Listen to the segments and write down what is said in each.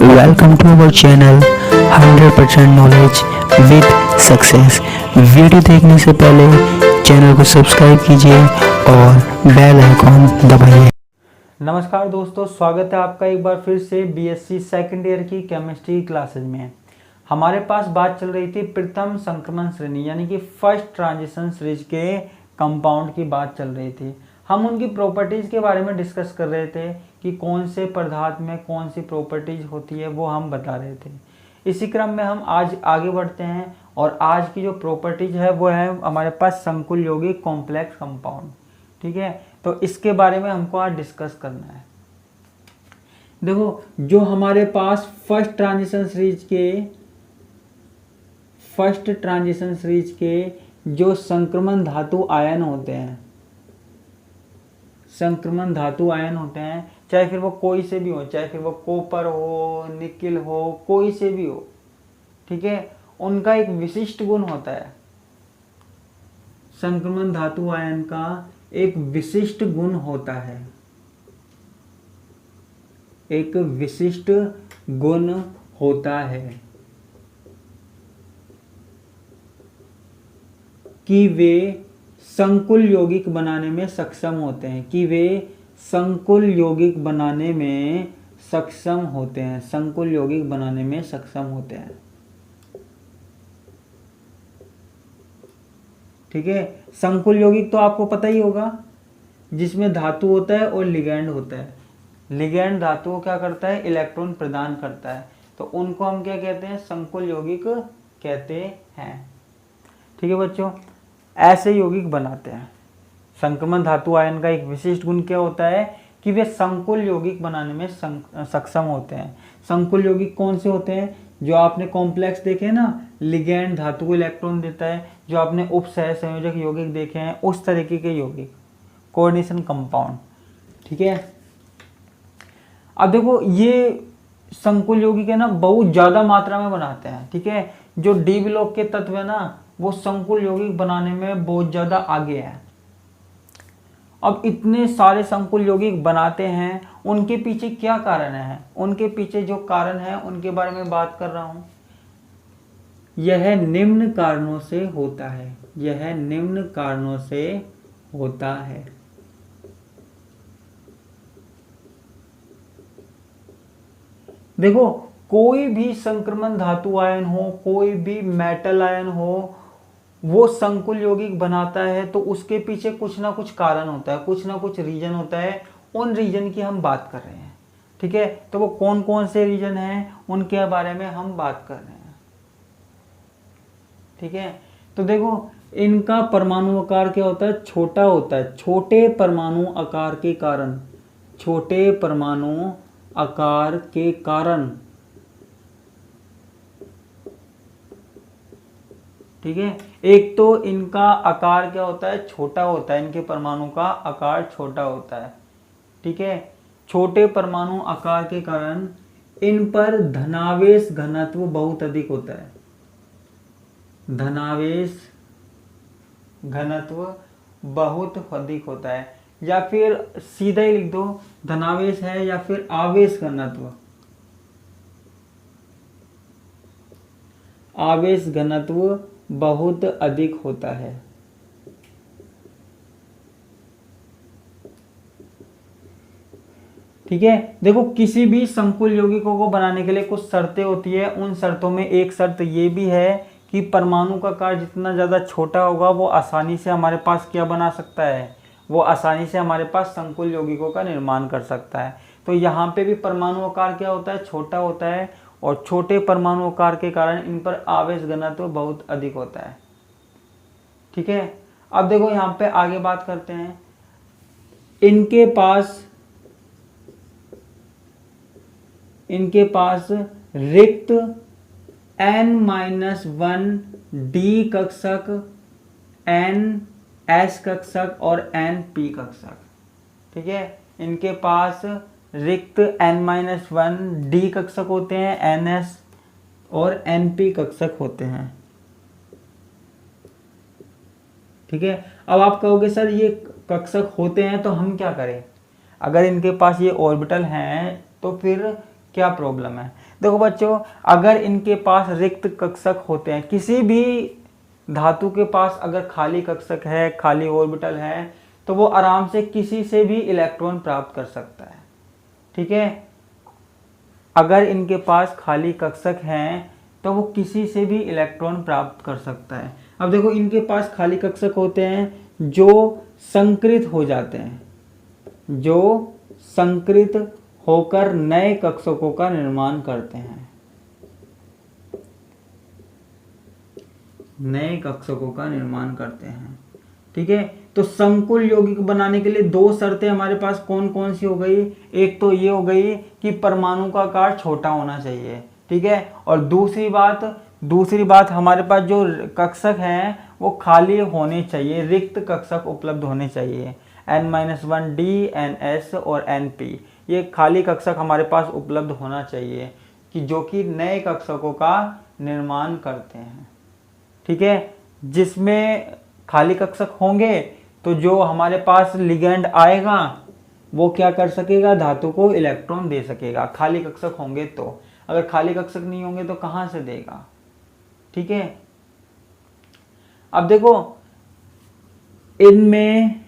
Welcome to our channel 100% knowledge with success. Video देखने से पहले चैनल को सब्सक्राइब कीजिए और बेल आइकॉन दबाइए। नमस्कार दोस्तों, स्वागत है आपका एक बार फिर से बीएससी सेकेंड ईयर की केमिस्ट्री क्लासेज में। हमारे पास बात चल रही थी प्रथम संक्रमण श्रेणी यानी कि फर्स्ट ट्रांजिशन सीरीज के कंपाउंड की बात चल रही थी। हम उनकी प्रॉपर्टीज़ के बारे में डिस्कस कर रहे थे कि कौन से पदार्थ में कौन सी प्रॉपर्टीज़ होती है, वो हम बता रहे थे। इसी क्रम में हम आज आगे बढ़ते हैं और आज की जो प्रॉपर्टीज़ है वो है हमारे पास संकुल यौगिक कॉम्प्लेक्स कंपाउंड। ठीक है, तो इसके बारे में हमको आज डिस्कस करना है। देखो, जो हमारे पास फर्स्ट ट्रांजिशन सीरीज के जो संक्रमण धातु आयन होते हैं, चाहे फिर वो कोई से भी हो, चाहे फिर वो कॉपर हो, निकिल हो, कोई से भी हो, ठीक है, उनका एक विशिष्ट गुण होता है। संक्रमण धातु आयन का एक विशिष्ट गुण होता है, एक विशिष्ट गुण होता है कि वे संकुल यौगिक बनाने में सक्षम होते हैं, संकुल यौगिक बनाने में सक्षम होते हैं। ठीक है, संकुल यौगिक तो आपको पता ही होगा, जिसमें धातु होता है और लिगैंड होता है। लिगैंड धातु को क्या करता है? इलेक्ट्रॉन प्रदान करता है, तो उनको हम क्या कहते हैं? संकुल यौगिक कहते हैं। ठीक है बच्चों, ऐसे यौगिक बनाते हैं। संक्रमण धातु आयन का एक विशिष्ट गुण क्या होता है कि वे संकुल यौगिक बनाने में सक्षम होते हैं। संकुल यौगिक कौन से होते हैं? जो आपने कॉम्प्लेक्स देखे ना, लिगैंड धातु को इलेक्ट्रॉन देता है, जो आपने उपसह संयोजक यौगिक देखे हैं, उस तरीके के यौगिक, कोऑर्डिनेशन कंपाउंड। ठीक है, अब देखो, ये संकुल यौगिक है ना, बहुत ज्यादा मात्रा में बनाते हैं। ठीक है, जो डी ब्लॉक के तत्व है ना, वो संकुल यौगिक बनाने में बहुत ज्यादा आगे है। अब इतने सारे संकुल यौगिक बनाते हैं, उनके पीछे क्या कारण है? उनके पीछे जो कारण है उनके बारे में बात कर रहा हूं। यह निम्न कारणों से होता है। देखो, कोई भी संक्रमण धातु आयन हो, कोई भी मेटल आयन हो, वो संकुल यौगिक बनाता है तो उसके पीछे कुछ ना कुछ कारण होता है, कुछ ना कुछ रीजन होता है। उन रीजन की हम बात कर रहे हैं। ठीक है, तो वो कौन कौन से रीजन हैं उनके बारे में हम बात कर रहे हैं। ठीक है, तो देखो, इनका परमाणु आकार क्या होता है? छोटा होता है। छोटे परमाणु आकार के कारण ठीक है, एक तो इनका आकार क्या होता है? छोटा होता है। इनके परमाणु का आकार छोटा होता है। ठीक है, छोटे परमाणु आकार के कारण इन पर धनावेश घनत्व बहुत अधिक होता है। धनावेश घनत्व बहुत अधिक होता है, या फिर सीधा ही लिख दो, धनावेश है या फिर आवेश घनत्व बहुत अधिक होता है। ठीक है, देखो, किसी भी संकुल यौगिकों को बनाने के लिए कुछ शर्तें होती है। उन शर्तों में एक शर्त ये भी है कि परमाणु का आकार जितना ज़्यादा छोटा होगा, वो आसानी से हमारे पास क्या बना सकता है? वो आसानी से हमारे पास संकुल यौगिकों का निर्माण कर सकता है। तो यहाँ पे भी परमाणु आकार क्या होता है? छोटा होता है, और छोटे परमाणु आकार के कारण इन पर आवेश घनत्व बहुत अधिक होता है। ठीक है, अब देखो, यहाँ पे आगे बात करते हैं। इनके पास रिक्त n-1 डी कक्षक, n-s कक्षक और n-p कक्षक। ठीक है, इनके पास रिक्त n-1 डी कक्षक होते हैं, ns और np कक्षक होते हैं। ठीक है, अब आप कहोगे सर ये कक्षक होते हैं तो हम क्या करें? अगर इनके पास ये ऑर्बिटल हैं तो फिर क्या प्रॉब्लम है। देखो बच्चों, अगर इनके पास रिक्त कक्षक होते हैं, किसी भी धातु के पास अगर खाली कक्षक है, खाली ऑर्बिटल है, तो वो आराम से किसी से भी इलेक्ट्रॉन प्राप्त कर सकता है। ठीक है, अगर इनके पास खाली कक्षक हैं तो वो किसी से भी इलेक्ट्रॉन प्राप्त कर सकता है। अब देखो, इनके पास खाली कक्षक होते हैं जो संकृत हो जाते हैं, जो संकृत होकर नए कक्षकों का निर्माण करते हैं, नए कक्षकों का निर्माण करते हैं। ठीक है, तो संकुल यौगिक बनाने के लिए दो शर्तें हमारे पास कौन कौन सी हो गई। एक तो ये हो गई कि परमाणु का आकार छोटा होना चाहिए। ठीक है, और दूसरी बात हमारे पास जो कक्षक हैं वो खाली होने चाहिए, रिक्त कक्षक उपलब्ध होने चाहिए। N-1 D, NS और NP, ये खाली कक्षक हमारे पास उपलब्ध होना चाहिए कि जो कि नए कक्षकों का निर्माण करते हैं। ठीक है, जिसमें खाली कक्षक होंगे तो जो हमारे पास लिगेंड आएगा वो क्या कर सकेगा, धातु को इलेक्ट्रॉन दे सकेगा। खाली कक्षक होंगे तो, अगर खाली कक्षक नहीं होंगे तो कहां से देगा। ठीक है, अब देखो इनमें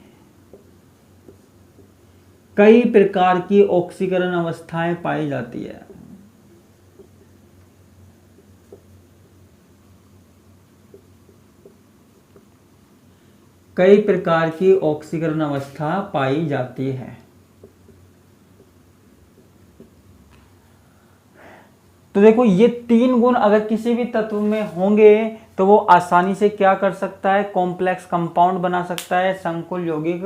कई प्रकार की ऑक्सीकरण अवस्थाएं पाई जाती है। कई प्रकार की ऑक्सीकरण अवस्था पाई जाती है। तो देखो, ये तीन गुण अगर किसी भी तत्व में होंगे तो वो आसानी से क्या कर सकता है, कॉम्प्लेक्स कंपाउंड बना सकता है, संकुल यौगिक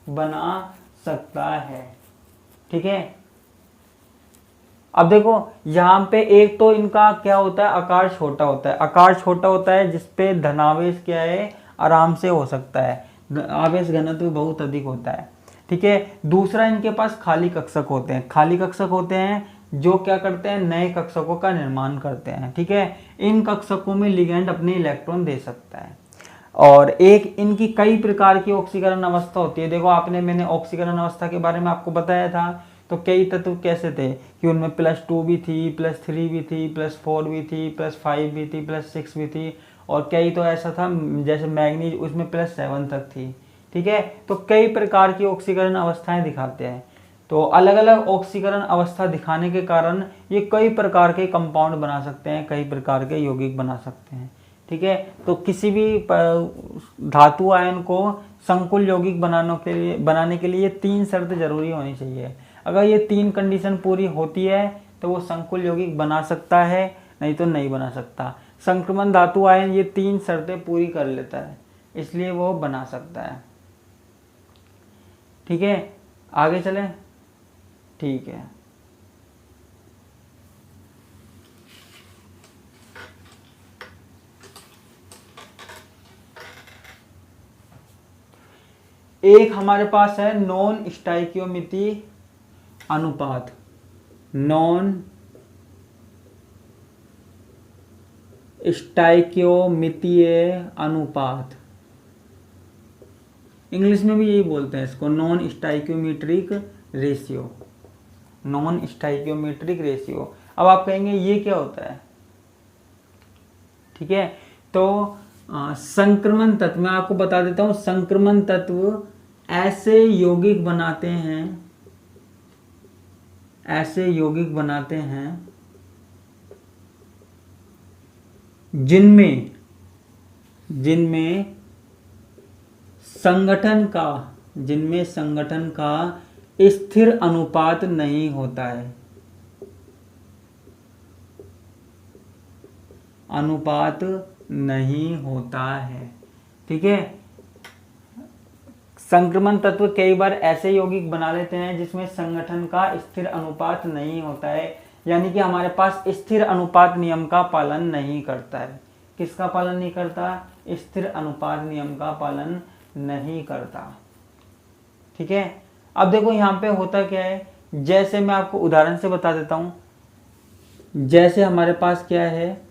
बना सकता है। ठीक है, अब देखो यहाँ पे एक तो इनका क्या होता है, आकार छोटा होता है। आकार छोटा होता है जिसपे धनावेश क्या है, आराम से हो सकता है, आवेश घनत्व बहुत अधिक होता है। ठीक है, दूसरा इनके पास खाली कक्षक होते हैं। खाली कक्षक होते हैं जो क्या करते हैं, नए कक्षकों का निर्माण करते हैं। ठीक है, इन कक्षकों में लिगेंड अपने इलेक्ट्रॉन दे सकता है। और एक इनकी कई प्रकार की ऑक्सीकरण अवस्था होती है। देखो, मैंने ऑक्सीकरण अवस्था के बारे में आपको बताया था। तो कई तत्व कैसे थे कि उनमें +2 भी थी, +3 भी थी, +4 भी थी, +5 भी थी, +6 भी थी, और कई तो ऐसा था जैसे मैग्नीज, उसमें +7 तक थी। ठीक है, तो कई प्रकार की ऑक्सीकरण अवस्थाएं दिखाते हैं। तो अलग अलग ऑक्सीकरण अवस्था दिखाने के कारण ये कई प्रकार के कंपाउंड बना सकते हैं, कई प्रकार के यौगिक बना सकते हैं। ठीक है, तो किसी भी धातु आयन को संकुल यौगिक बनाने के लिए 3 शर्त जरूरी होनी चाहिए। अगर ये 3 कंडीशन पूरी होती है तो वो संकुल यौगिक बना सकता है, नहीं तो नहीं बना सकता। संक्रमण धातु आयन ये 3 शर्तें पूरी कर लेता है, इसलिए वो बना सकता है। ठीक है, आगे चलें। ठीक है, एक हमारे पास है नॉन स्टाइकियोमिति अनुपात। नॉन स्टाइकियोमितीय अनुपात, इंग्लिश में भी यही बोलते हैं इसको, non stoichiometric ratio. Non stoichiometric ratio. अब आप कहेंगे ये क्या होता है। ठीक है, तो संक्रमण तत्व मैं आपको बता देता हूं। संक्रमण तत्व ऐसे यौगिक बनाते हैं, ऐसे यौगिक बनाते हैं जिनमें संगठन का स्थिर अनुपात नहीं होता है। अनुपात नहीं होता है। ठीक है, संक्रमण तत्व कई बार ऐसे यौगिक बना लेते हैं जिसमें संगठन का स्थिर अनुपात नहीं होता है, यानी कि हमारे पास स्थिर अनुपात नियम का पालन नहीं करता है। किसका पालन नहीं करता, स्थिर अनुपात नियम का पालन नहीं करता। ठीक है, अब देखो यहाँ पे होता क्या है, जैसे मैं आपको उदाहरण से बता देता हूं। जैसे हमारे पास क्या है,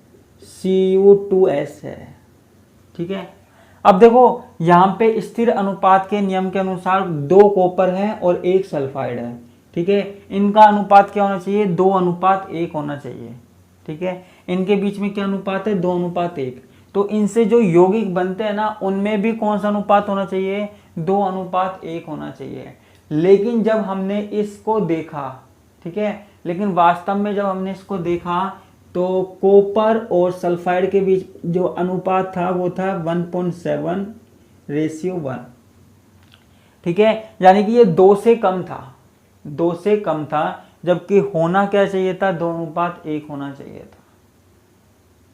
Cu2S है। ठीक है, अब देखो यहाँ पे स्थिर अनुपात के नियम के अनुसार 2 कॉपर है और 1 सल्फाइड है। ठीक है। इनका अनुपात क्या होना चाहिए, 2:1 होना चाहिए, ठीक है। इनके बीच में क्या अनुपात है, 2:1। तो इनसे जो यौगिक बनते हैं ना, उनमें भी कौन सा अनुपात होना चाहिए, 2:1 होना चाहिए। लेकिन जब हमने इसको देखा, ठीक है, लेकिन वास्तव में जब हमने इसको देखा तो कॉपर और सल्फाइड के बीच जो अनुपात था वो था 1.7:1, ठीक है। यानी कि ये 2 से कम था, 2 से कम था, जबकि होना क्या चाहिए था, 2:1 होना चाहिए था,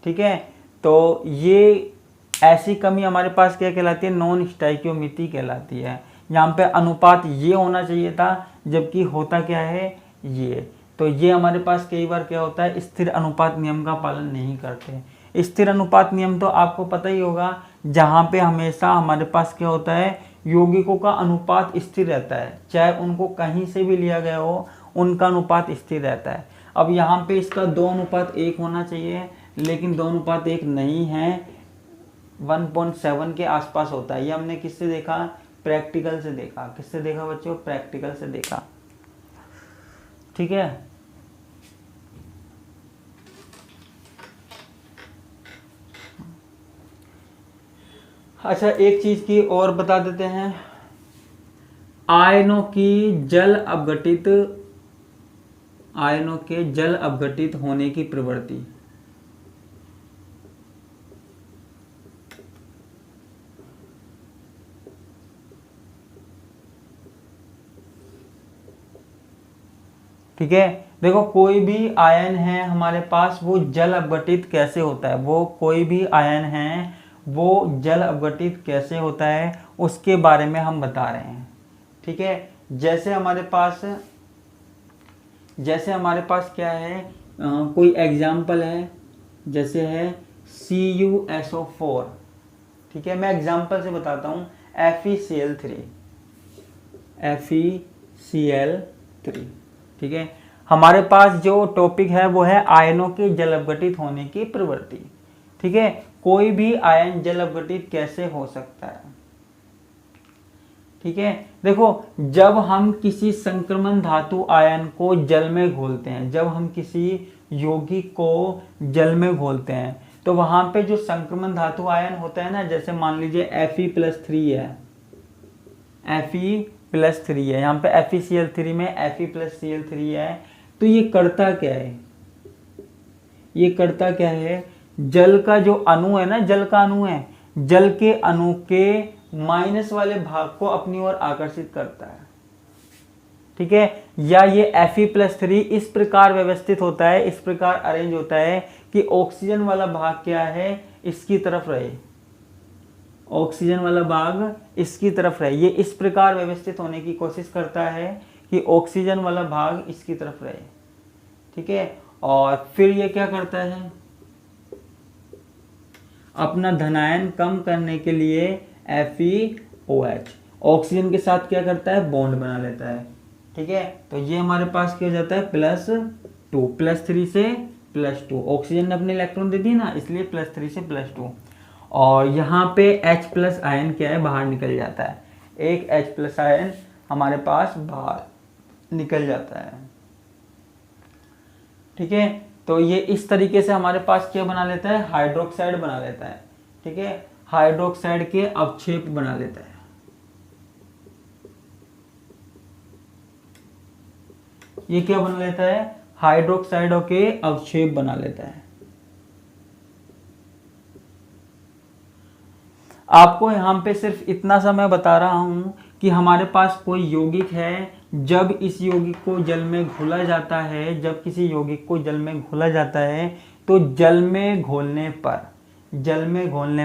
ठीक है। तो ये ऐसी कमी हमारे पास क्या कहलाती है, नॉन स्टोइकियोमेट्री कहलाती है। यहाँ पे अनुपात ये होना चाहिए था, जबकि होता क्या है ये। तो ये हमारे पास कई बार क्या होता है, स्थिर अनुपात नियम का पालन नहीं करते। स्थिर अनुपात नियम तो आपको पता ही होगा, जहाँ पे हमेशा हमारे पास क्या होता है, यौगिकों का अनुपात स्थिर रहता है, चाहे उनको कहीं से भी लिया गया हो, उनका अनुपात स्थिर रहता है। अब यहाँ पे इसका 2:1 होना चाहिए, लेकिन 2:1 नहीं है, 1.7 के आसपास होता है। ये हमने किससे देखा, प्रैक्टिकल से देखा। किससे देखा बच्चों, प्रैक्टिकल से देखा, ठीक है। अच्छा, एक चीज की और बता देते हैं, आयनों के जल अपघटित होने की प्रवृत्ति। ठीक है, देखो कोई भी आयन है हमारे पास, वो जल अपघटित कैसे होता है, वो कोई भी आयन है वो जल अपघटित कैसे होता है उसके बारे में हम बता रहे हैं, ठीक है। जैसे हमारे पास क्या है, कोई एग्जाम्पल है, जैसे है CuSO4, ठीक है। मैं एग्जाम्पल से बताता हूँ, FeCl3, ठीक है। हमारे पास जो टॉपिक है वो है आयनों के जल अपघटित होने की प्रवृत्ति, ठीक है। कोई भी आयन जल अपघटित कैसे हो सकता है, ठीक है। देखो, जब हम किसी संक्रमण धातु आयन को जल में घोलते हैं, जब हम किसी यौगिक को जल में घोलते हैं, तो वहां पे जो संक्रमण धातु आयन होता है ना, जैसे मान लीजिए Fe+3 है, Fe+3 है, यहाँ पे FeCl3 में Fe+Cl3 है। तो ये करता क्या है, जल का जो अणु है ना, जल के अणु के माइनस वाले भाग को अपनी ओर आकर्षित करता है, ठीक है। या ये Fe+3 इस प्रकार व्यवस्थित होता है, इस प्रकार अरेंज होता है कि ऑक्सीजन वाला भाग क्या है, इसकी तरफ रहे, ऑक्सीजन वाला भाग इसकी तरफ रहे। ये इस प्रकार व्यवस्थित होने की कोशिश करता है कि ऑक्सीजन वाला भाग इसकी तरफ रहे, ठीक है। और फिर ये क्या करता है, अपना धनायन कम करने के लिए FeOH ऑक्सीजन के साथ क्या करता है, बॉन्ड बना लेता है, ठीक है। तो ये हमारे पास क्या हो जाता है, +2, +3 से +2, ऑक्सीजन ने अपने इलेक्ट्रॉन दे दी ना, इसलिए +3 से +2। और यहाँ पे H+ आयन क्या है, बाहर निकल जाता है, एक H+ आयन हमारे पास बाहर निकल जाता है, ठीक है। तो ये इस तरीके से हमारे पास क्या बना लेता है, हाइड्रोक्साइड बना लेता है, ठीक है। हाइड्रोक्साइड के अवक्षेप बना लेता है, ये क्या बना लेता है, हाइड्रोक्साइडों के अवक्षेप बना लेता है। आपको यहाँ पे सिर्फ इतना सा मैं बता रहा हूँ कि हमारे पास कोई यौगिक है, जब इस यौगिक को जल में घोला जाता है, जब किसी यौगिक को जल में घोला जाता है, तो जल में घोलने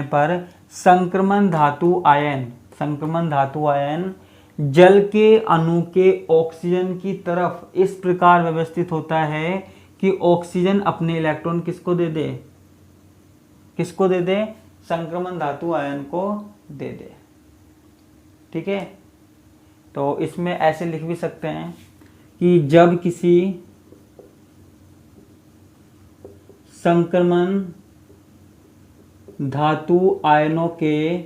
पर संक्रमण धातु आयन जल के अणु के ऑक्सीजन की तरफ इस प्रकार व्यवस्थित होता है कि ऑक्सीजन अपने इलेक्ट्रॉन किसको दे दे, संक्रमण धातु आयन को दे दे, ठीक है। तो इसमें ऐसे लिख भी सकते हैं कि जब किसी संक्रमण धातु आयनों के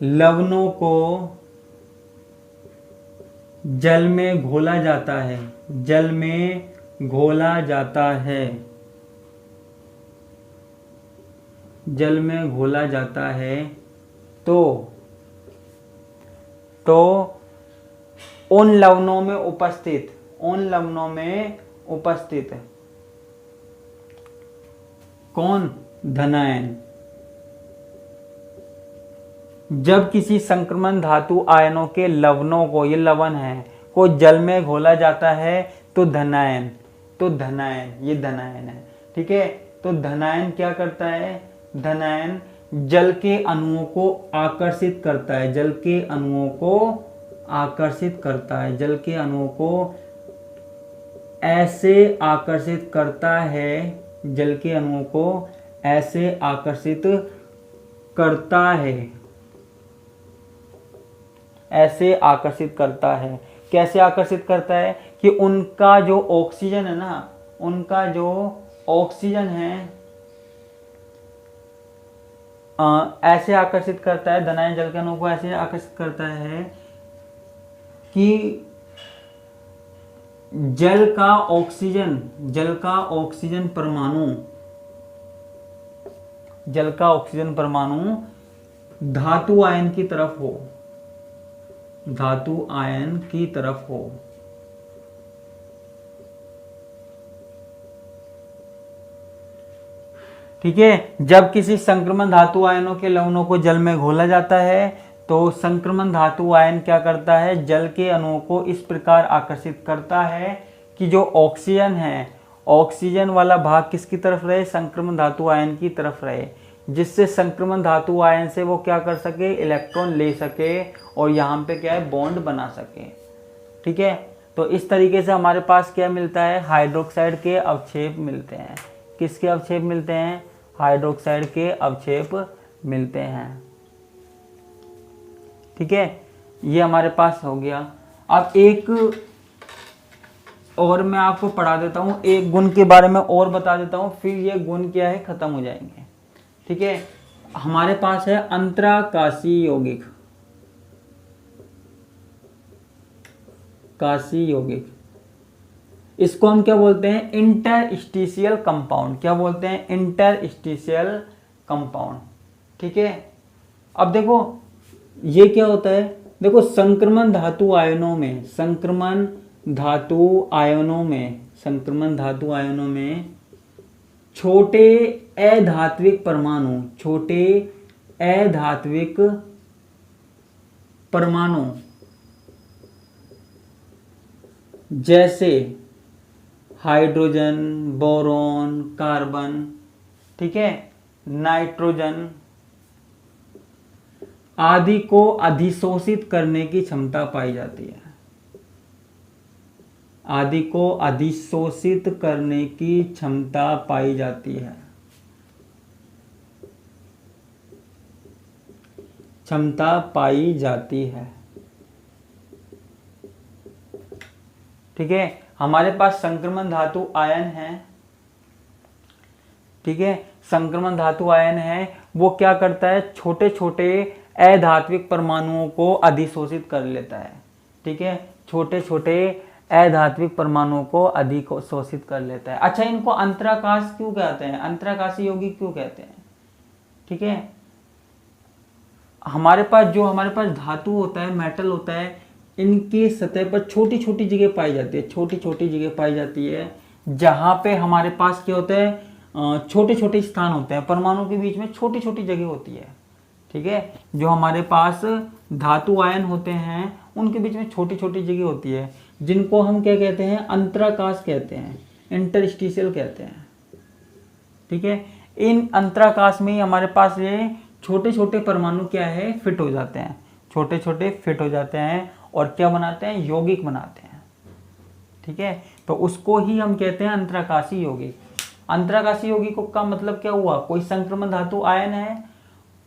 लवणों को जल में घोला जाता है, जल में घोला जाता है, जल में घोला जाता है तो उन लवणों में उपस्थित, उन लवणों में उपस्थित कौन? धनायन। जब किसी संक्रमण धातु आयनों के लवणों को, ये लवण है, को जल में घोला जाता है तो धनायन, तो धनायन, ये धनायन है। ठीक है, तो धनायन क्या करता है? धनायन जल के अणुओं को आकर्षित करता है, जल के अणुओं को आकर्षित करता है, जल के अणुओं को ऐसे आकर्षित करता है, जल के अणुओं को ऐसे आकर्षित करता है, ऐसे आकर्षित करता है। कैसे आकर्षित करता है? कि उनका जो ऑक्सीजन है ना, उनका जो ऑक्सीजन है ऐसे आकर्षित करता है, धनायन जल के अणुओं को ऐसे आकर्षित करता है कि जल का ऑक्सीजन, जल का ऑक्सीजन परमाणु, जल का ऑक्सीजन परमाणु धातु आयन की तरफ हो, धातु आयन की तरफ हो। ठीक है, जब किसी संक्रमण धातु आयनों के लवणों को जल में घोला जाता है तो संक्रमण धातु आयन क्या करता है? जल के अणुओं को इस प्रकार आकर्षित करता है कि जो ऑक्सीजन है, ऑक्सीजन वाला भाग किसकी तरफ रहे? संक्रमण धातु आयन की तरफ रहे, जिससे संक्रमण धातु आयन से वो क्या कर सके? इलेक्ट्रॉन ले सके और यहाँ पे क्या है? बॉन्ड बना सके। ठीक है, तो इस तरीके से हमारे पास क्या मिलता है? हाइड्रोक्साइड के अवक्षेप मिलते हैं। किसके अवक्षेप मिलते हैं? हाइड्रोक्साइड के अवक्षेप मिलते हैं। ठीक है, ये हमारे पास हो गया। अब एक और मैं आपको पढ़ा देता हूँ, एक गुण के बारे में और बता देता हूँ, फिर ये गुण क्या है खत्म हो जाएंगे। ठीक है, हमारे पास है अंतराकाशी यौगिक, काशी यौगिक। इसको हम क्या बोलते हैं? Interstitial compound. क्या बोलते हैं? Interstitial compound. ठीक है, अब देखो ये क्या होता है? देखो संक्रमण धातु आयनों में, संक्रमण धातु आयनों में, संक्रमण धातु आयनों में छोटे अधात्विक परमाणु, छोटे अधात्विक परमाणु जैसे हाइड्रोजन, बोरॉन, कार्बन, ठीक है, नाइट्रोजन आदि को अधिशोषित करने की क्षमता पाई जाती है, आदि को अधिशोषित करने की क्षमता पाई जाती है, क्षमता पाई जाती है। ठीक है, हमारे पास संक्रमण धातु आयन है। ठीक है, संक्रमण धातु आयन है, वो क्या करता है? छोटे छोटे अधात्विक परमाणुओं को अधिशोषित कर लेता है। ठीक है, छोटे छोटे अधात्विक परमाणुओं को अधिशोषित कर लेता है। अच्छा, इनको अंतराकाश क्यों कहते हैं? अंतराकाशी यौगिक क्यों कहते हैं? ठीक है, हमारे पास धातु होता है, मेटल होता है, इनकी सतह पर छोटी छोटी जगह पाई जाती है, छोटी छोटी जगह पाई जाती है, जहां पे हमारे पास क्या होता है? छोटे छोटे स्थान होते हैं, परमाणु के बीच में छोटी छोटी जगह होती है। ठीक है, जो हमारे पास धातु आयन होते हैं उनके बीच में छोटी छोटी जगह होती है, जिनको हम क्या कहते हैं? अंतराकाश कहते हैं, इंटरस्टिशियल कहते हैं। ठीक है, इन अंतराकाश में ही हमारे पास ये छोटे छोटे परमाणु क्या है? फिट हो जाते हैं, छोटे छोटे फिट हो जाते हैं और क्या बनाते हैं? यौगिक बनाते हैं। ठीक है, तो उसको ही हम कहते हैं अंतराकाशी यौगिक। अंतराकाशी यौगिकों का मतलब क्या हुआ? कोई संक्रमण धातु आयन है,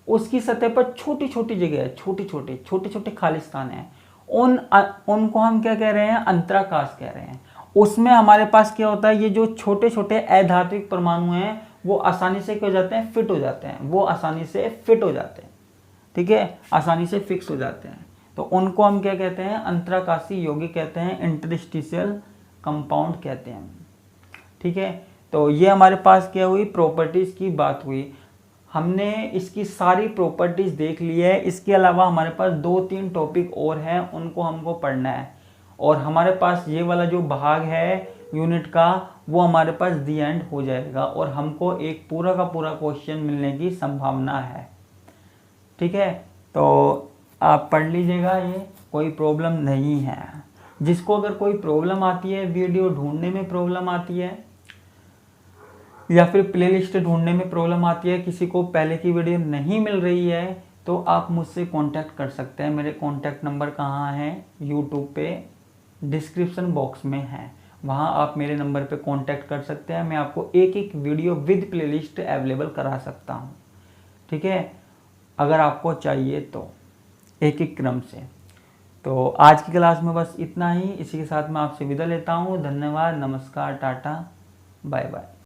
उसकी सतह पर छोटी छोटी जगह है, छोटे छोटे खाली स्थान है, उनको हम क्या कह रहे हैं? अंतराकाश कह रहे हैं। उसमें हमारे पास क्या होता है? ये जो छोटे छोटे अधात्विक परमाणु हैं वो आसानी से क्या हो जाते हैं? फिट हो जाते हैं, वो आसानी से फिट हो जाते हैं। ठीक है, आसानी से फिक्स हो जाते हैं। तो उनको हम क्या कहते हैं, अंतराकाशीय यौगिक कहते हैं, इंटरस्टिशियल कंपाउंड कहते हैं। ठीक है, तो ये हमारे पास क्या हुई, प्रॉपर्टीज़ की बात हुई। हमने इसकी सारी प्रॉपर्टीज़ देख ली है। इसके अलावा हमारे पास 2-3 टॉपिक और हैं, उनको हमको पढ़ना है। और हमारे पास ये वाला जो भाग है यूनिट का, वो हमारे पास दी एंड हो जाएगा और हमको एक पूरा का पूरा क्वेश्चन मिलने की संभावना है। ठीक है, तो आप पढ़ लीजिएगा, ये कोई प्रॉब्लम नहीं है। जिसको अगर कोई प्रॉब्लम आती है, वीडियो ढूंढने में प्रॉब्लम आती है या फिर प्लेलिस्ट ढूंढने में प्रॉब्लम आती है, किसी को पहले की वीडियो नहीं मिल रही है, तो आप मुझसे कांटेक्ट कर सकते हैं। मेरे कांटेक्ट नंबर कहाँ है, यूट्यूब पे डिस्क्रिप्शन बॉक्स में है, वहाँ आप मेरे नंबर पे कांटेक्ट कर सकते हैं। मैं आपको एक एक वीडियो विद प्लेलिस्ट अवेलेबल करा सकता हूँ। ठीक है, अगर आपको चाहिए तो एक एक क्रम से। तो आज की क्लास में बस इतना ही। इसी के साथ मैं आपसे विदा लेता हूँ। धन्यवाद, नमस्कार, टाटा, बाय बाय।